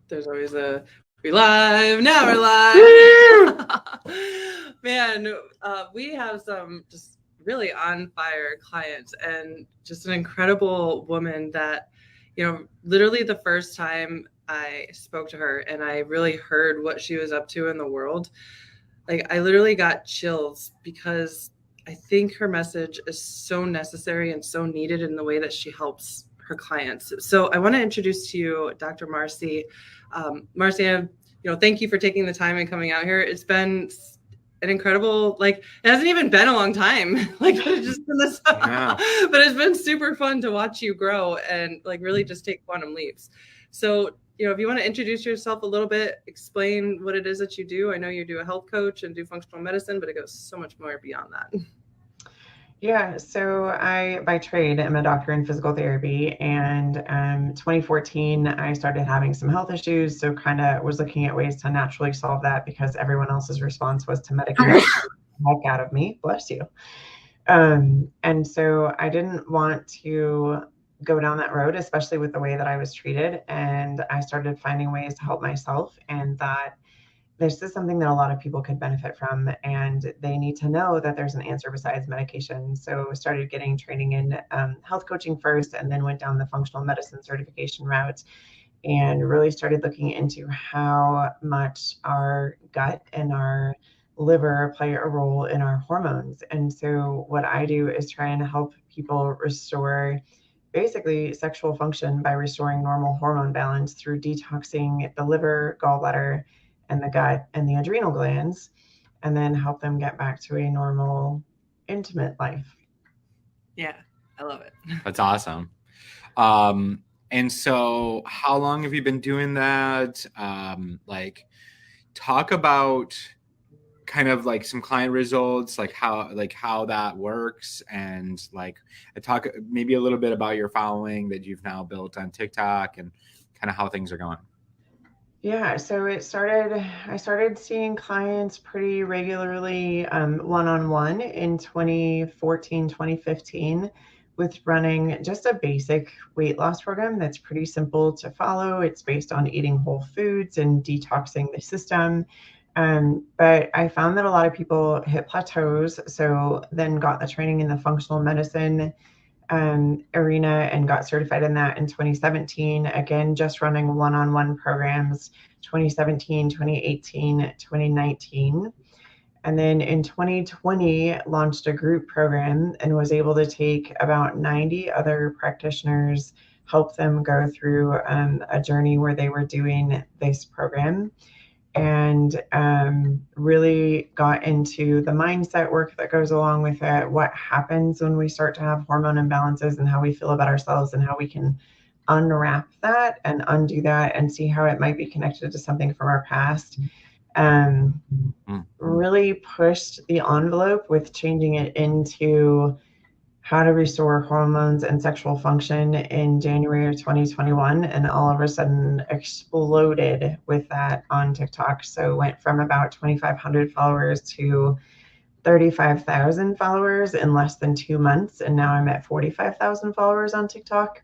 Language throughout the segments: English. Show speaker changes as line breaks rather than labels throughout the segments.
There's always a we live, now we're live. Man, we have some just really on fire clients and just an incredible woman that, literally the first time I spoke to her and I really heard what she was up to in the world, like I literally got chills because I think her message is so necessary and so needed in the way that she helps her clients. So I want to introduce to you Dr. Marcy. Marcy, thank you for taking the time and coming out here. It's been an incredible, it hasn't even been a long time. It's just been this, but it's been super fun to watch you grow and really just take quantum leaps. So, if you want to introduce yourself a little bit, explain what it is that you do. I know you do a health coach and do functional medicine, but it goes so much more beyond that.
Yeah, so I, by trade, am a doctor in physical therapy, and 2014, I started having some health issues, so kind of was looking at ways to naturally solve that because everyone else's response was to medicate the heck out of me. Bless you. And so I didn't want to go down that road, especially with the way that I was treated, and I started finding ways to help myself, and that this is something that a lot of people could benefit from, and they need to know that there's an answer besides medication. So started getting training in health coaching first, and then went down the functional medicine certification route and really started looking into how much our gut and our liver play a role in our hormones. And so what I do is try and help people restore basically sexual function by restoring normal hormone balance through detoxing the liver, gallbladder, and the gut and the adrenal glands, and then help them get back to a normal, intimate life.
Yeah, I love it.
That's awesome. And so how long have you been doing that? Talk about kind of some client results, how that works, and talk maybe a little bit about your following that you've now built on TikTok and kind of how things are going.
Yeah, so I started seeing clients pretty regularly one-on-one in 2014, 2015 with running just a basic weight loss program that's pretty simple to follow. It's based on eating whole foods and detoxing the system. But I found that a lot of people hit plateaus, so then got the training in the functional medicine arena and got certified in that in 2017. Again, just running one-on-one programs 2017, 2018, 2019. And then in 2020, launched a group program and was able to take about 90 other practitioners, help them go through a journey where they were doing this program, and really got into the mindset work that goes along with it, what happens when we start to have hormone imbalances and how we feel about ourselves and how we can unwrap that and undo that and see how it might be connected to something from our past. Really pushed the envelope with changing it into how to restore hormones and sexual function in January of 2021, and all of a sudden exploded with that on TikTok. So went from about 2,500 followers to 35,000 followers in less than 2 months, and now I'm at 45,000 followers on TikTok.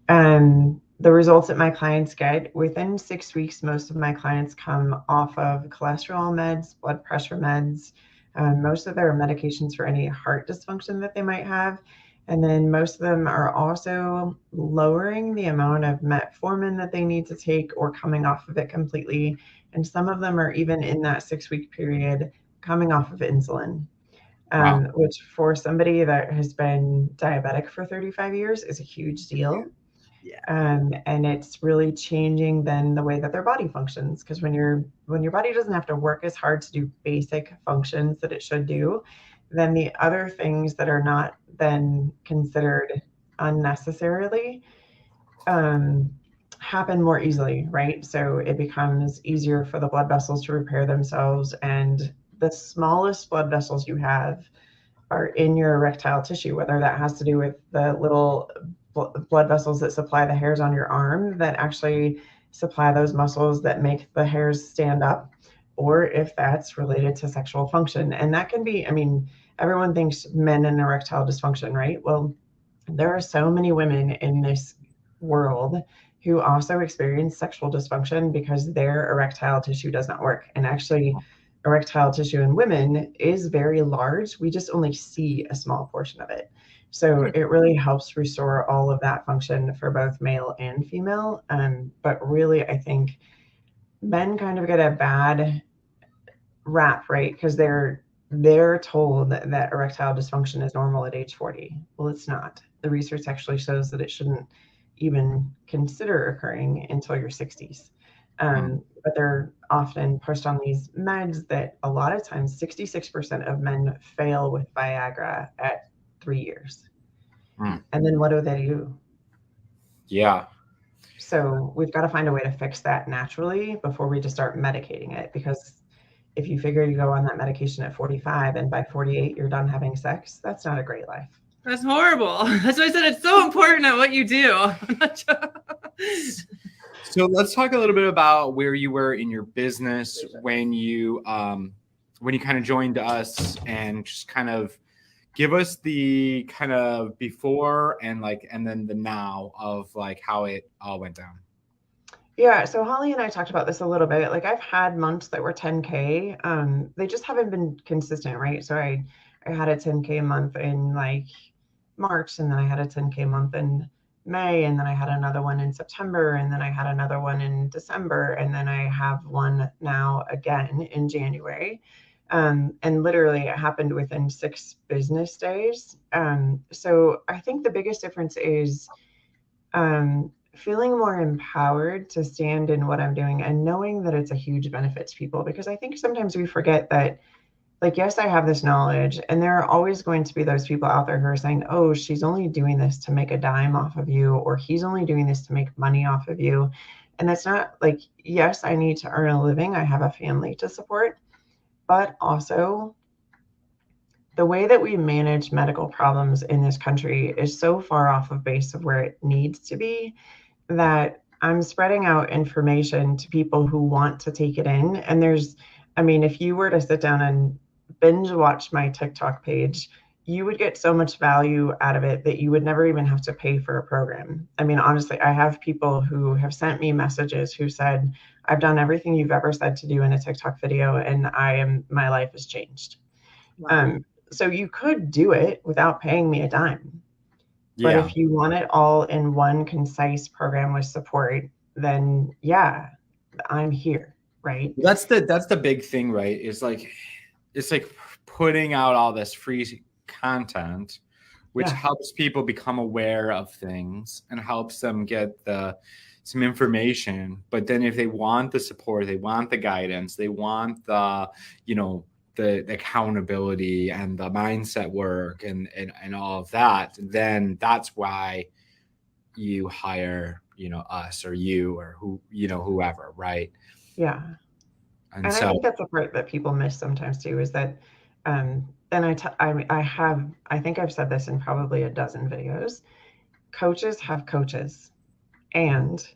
The results that my clients get within 6 weeks, most of my clients come off of cholesterol meds, blood pressure meds. Most of their medications for any heart dysfunction that they might have. And then most of them are also lowering the amount of metformin that they need to take or coming off of it completely. And some of them are even in that 6-week period coming off of insulin, wow. Which for somebody that has been diabetic for 35 years is a huge deal.
Yeah.
And it's really changing then the way that their body functions, because when your body doesn't have to work as hard to do basic functions that it should do, then the other things that are not then considered unnecessarily happen more easily, right? So it becomes easier for the blood vessels to repair themselves, and the smallest blood vessels you have are in your erectile tissue, whether that has to do with the little blood vessels that supply the hairs on your arm that actually supply those muscles that make the hairs stand up, or if that's related to sexual function. And that can be, everyone thinks men and erectile dysfunction, right? Well, there are so many women in this world who also experience sexual dysfunction because their erectile tissue does not work. And actually, erectile tissue in women is very large. We just only see a small portion of it. So it really helps restore all of that function for both male and female. But really, I think men kind of get a bad rap, right? Because they're told that erectile dysfunction is normal at age 40. Well, it's not. The research actually shows that it shouldn't even consider occurring until your 60s. But they're often pushed on these meds that a lot of times 66% of men fail with Viagra at 3 years. And then what do?
Yeah.
So we've got to find a way to fix that naturally before we just start medicating it. Because if you figure you go on that medication at 45 and by 48 you're done having sex, that's not a great life.
That's horrible. That's why I said it's so important at what you do.
So let's talk a little bit about where you were in your business when you kind of joined us, and just kind of give us the kind of before and then the now of like how it all went down.
Yeah, so Holly and I talked about this a little bit. Like I've had months that were 10K. They just haven't been consistent, right? So I had a 10K month in like March, and then I had a 10K month in May, and then I had another one in September, and then I had another one in December, and then I have one now again in January. And literally it happened within 6 business days. So I think the biggest difference is feeling more empowered to stand in what I'm doing and knowing that it's a huge benefit to people. Because I think sometimes we forget that, like, yes, I have this knowledge, and there are always going to be those people out there who are saying, oh, she's only doing this to make a dime off of you, or he's only doing this to make money off of you. And that's not like, yes, I need to earn a living. I have a family to support, but also the way that we manage medical problems in this country is so far off of base of where it needs to be that I'm spreading out information to people who want to take it in. And if you were to sit down and binge watch my TikTok page, you would get so much value out of it that you would never even have to pay for a program. I mean, honestly, I have people who have sent me messages who said, I've done everything you've ever said to do in a TikTok video, and my life has changed. Wow. So you could do it without paying me a dime. Yeah. But if you want it all in one concise program with support, then yeah, I'm here, right?
That's the big thing, right? It's like putting out all this free content, which helps people become aware of things and helps them get some information. But then if they want the support, they want the guidance, they want the accountability and the mindset work and all of that, then that's why you hire, us or you or whoever, right?
Yeah. And so I think that's the part that people miss sometimes too, is that, and I think I've said this in probably a dozen videos, coaches have coaches, and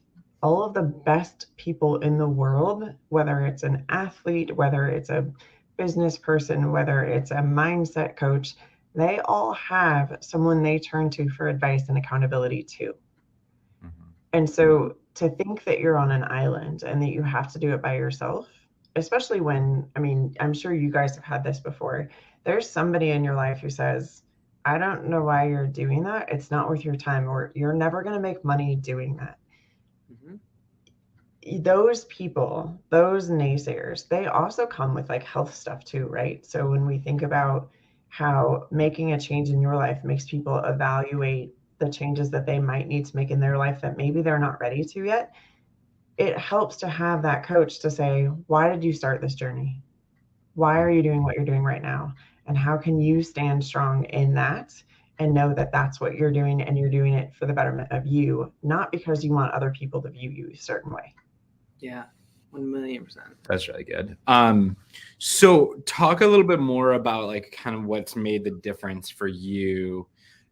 all of the best people in the world, whether it's an athlete, whether it's a business person, whether it's a mindset coach, they all have someone they turn to for advice and accountability too. Mm-hmm. And so to think that you're on an island and that you have to do it by yourself, especially when, I'm sure you guys have had this before, there's somebody in your life who says, I don't know why you're doing that. It's not worth your time, or you're never going to make money doing that. Mm-hmm. Those people, those naysayers, they also come with like health stuff too, right? So when we think about how making a change in your life makes people evaluate the changes that they might need to make in their life that maybe they're not ready to yet, it helps to have that coach to say, why did you start this journey? Why are you doing what you're doing right now? And how can you stand strong in that and know that that's what you're doing, and you're doing it for the betterment of you, not because you want other people to view you a certain way.
Yeah, 1,000,000%.
That's really good. So talk a little bit more about like kind of what's made the difference for you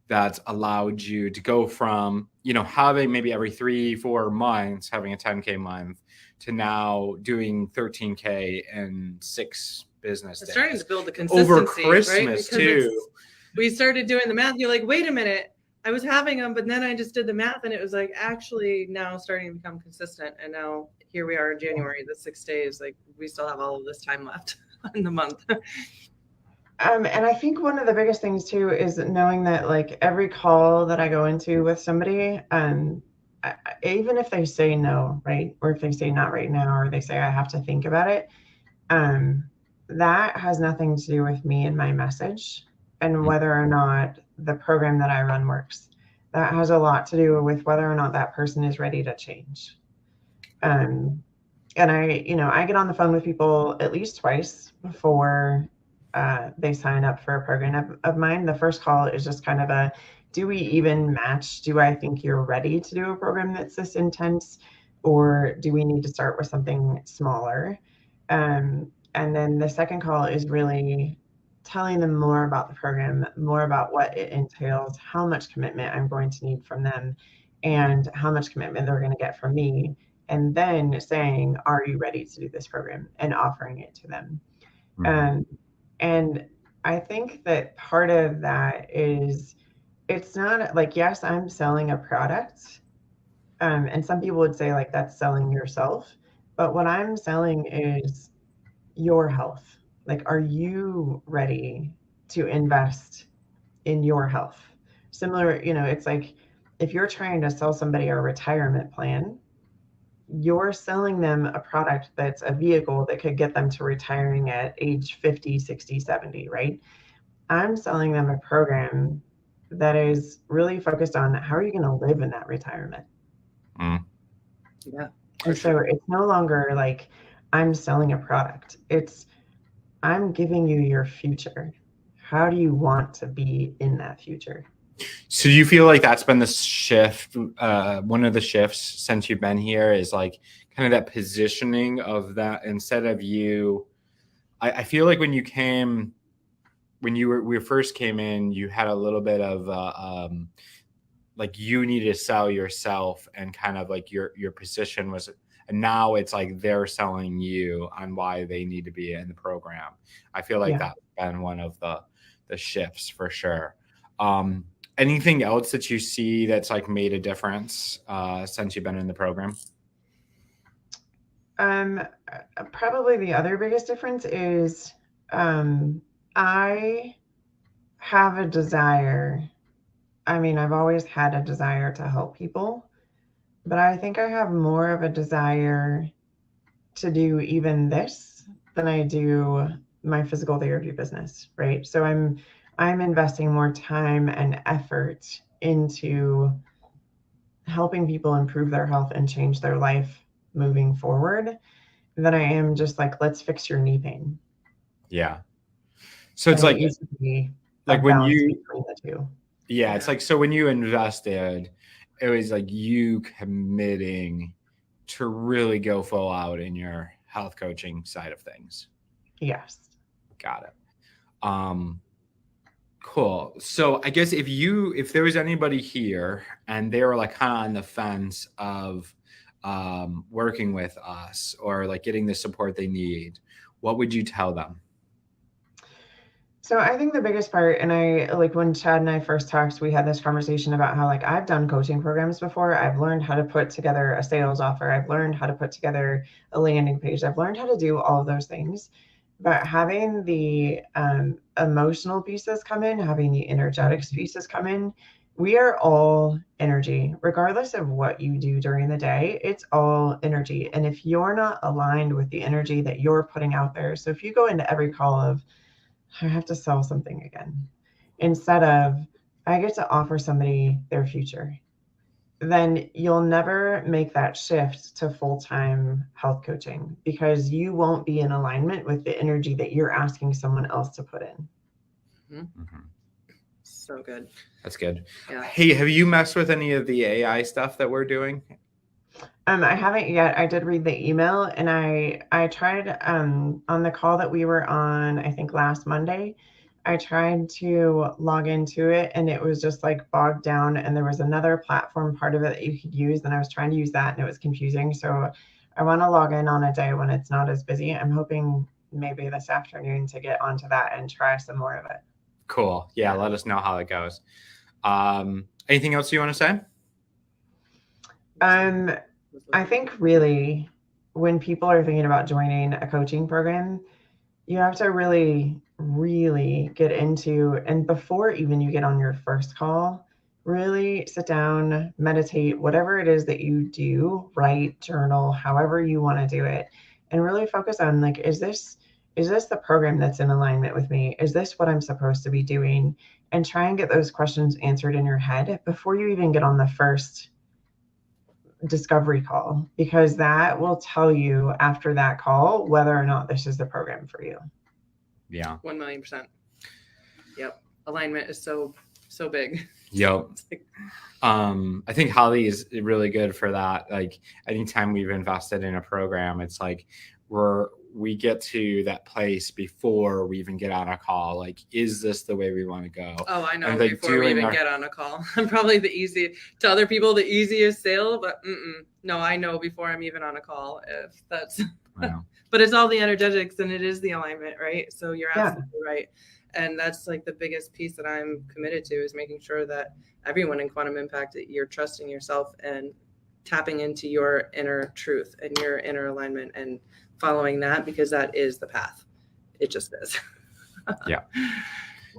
that's allowed you to go from, having maybe every 3-4 months, having a 10K month, to now doing 13K in 6 business days.
Starting to build the consistency
over Christmas, right? Because
too. We started doing the math. You're like, wait a minute, I was having them, but then I just did the math and it was like actually now starting to become consistent. And now here we are in January, the 6 days, like we still have all of this time left in the month.
And I think one of the biggest things too is knowing that like every call that I go into with somebody, even if they say no, right, or if they say not right now, or they say I have to think about it, that has nothing to do with me and my message and whether or not the program that I run works. That has a lot to do with whether or not that person is ready to change. And I get on the phone with people at least twice before they sign up for a program of mine. The first call is just kind of a, do we even match? Do I think you're ready to do a program that's this intense? Or do we need to start with something smaller? And then the second call is really telling them more about the program, more about what it entails, how much commitment I'm going to need from them, and how much commitment they're going to get from me. And then saying, are you ready to do this program, and offering it to them. And I think that part of that is, it's not like, yes, I'm selling a product. And some people would say like that's selling yourself. But what I'm selling is your health. Like, are you ready to invest in your health? Similar, it's like if you're trying to sell somebody a retirement plan, you're selling them a product that's a vehicle that could get them to retiring at age 50, 60, 70, right? I'm selling them a program that is really focused on how are you going to live in that retirement?
Yeah.
And so it's no longer like I'm selling a product. It's I'm giving you your future. How do you want to be in that future?
So do you feel like that's been the shift? One of the shifts since you've been here is like kind of that positioning of that, instead of you. I feel like when we first came in, you had a little bit of like you needed to sell yourself, and kind of like your position was, and now it's like they're selling you on why they need to be in the program. I feel like that's been one of the shifts for sure. Anything else that you see that's like made a difference since you've been in the program?
Probably the other biggest difference is I have a desire. I mean, I've always had a desire to help people, but I think I have more of a desire to do even this than I do my physical therapy business, right? So I'm investing more time and effort into helping people improve their health and change their life moving forward than I am just like, let's fix your knee pain.
Yeah. So it's like when you,
between the two.
Yeah, it's like, so when you invested, it was like you committing to really go full out in your health coaching side of things.
Yes.
Got it. Cool. So I guess if there was anybody here and they were like kind of on the fence of working with us or like getting the support they need, what would you tell them?
So I think the biggest part, and I like when Chad and I first talked, we had this conversation about how like I've done coaching programs before. I've learned how to put together a sales offer. I've learned how to put together a landing page. I've learned how to do all of those things. But having the emotional pieces come in, having the energetics pieces come in, we are all energy. Regardless of what you do during the day, it's all energy. And if you're not aligned with the energy that you're putting out there, so if you go into every call of, I have to sell something again, instead of I get to offer somebody their future, then you'll never make that shift to full-time health coaching because you won't be in alignment with the energy that you're asking someone else to put in.
Mm-hmm. So good.
That's good.
Yeah.
Hey, have you messed with any of the AI stuff that we're doing?
I haven't yet. I did read the email, and I tried on the call that we were on, I think last Monday, I tried to log into it and it was just like bogged down, and there was another platform part of it that you could use, and I was trying to use that and it was confusing. So I want to log in on a day when it's not as busy. I'm hoping maybe this afternoon to get onto that and try some more of it.
Cool. Yeah, let us know how it goes. Anything else you want to say?
I think really when people are thinking about joining a coaching program, you have to really, really get into, and before even you get on your first call, really sit down, meditate, whatever it is that you do, write, journal, however you want to do it, and really focus on like, is this the program that's in alignment with me? Is this what I'm supposed to be doing? And try and get those questions answered in your head before you even get on the first discovery call, because that will tell you after that call whether or not this is the program for you.
Yeah.
1,000,000%. Yep. Alignment is so big.
Yep.
It's like,
I think Holly is really good for that. Like anytime we've invested in a program, it's like we get to that place before we even get on a call. Like, is this the way we want to go?
oh, I know.
And, like,
Before we
doing
even get on a call, I'm probably to other people the easiest sale, but no, I know before I'm even on a call if that's.
Wow.
But it's all the energetics and it is the alignment, right? So you're
Yeah.
absolutely right. And that's like the biggest piece that I'm committed to is making sure that everyone in Quantum Impact, that you're trusting yourself and tapping into your inner truth and your inner alignment and following that, because that is the path. It just is.
Yeah.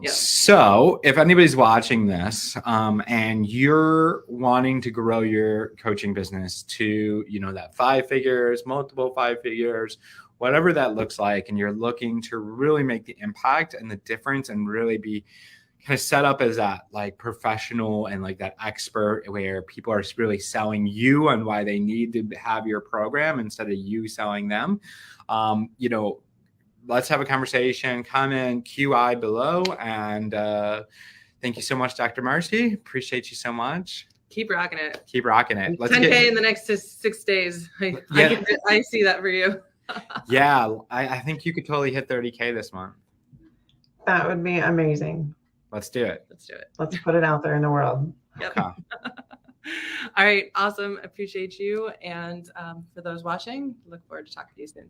Yeah.
So if anybody's watching this and you're wanting to grow your coaching business to, that 5 figures, multiple 5 figures, whatever that looks like, and you're looking to really make the impact and the difference and really be kind of set up as that like professional and like that expert where people are really selling you and why they need to have your program instead of you selling them, let's have a conversation. Comment QI below. And thank you so much, Dr. Marcy. Appreciate you so much.
Keep rocking it.
Keep rocking it. Let's
10K in the next 6 days. I see that for you.
Yeah, I think you could totally hit 30K this month.
That would be amazing.
Let's do it.
Let's do it.
Let's put it out there in the world.
Yep.
Okay.
All right. Awesome. Appreciate you. And for those watching, look forward to talking to you soon.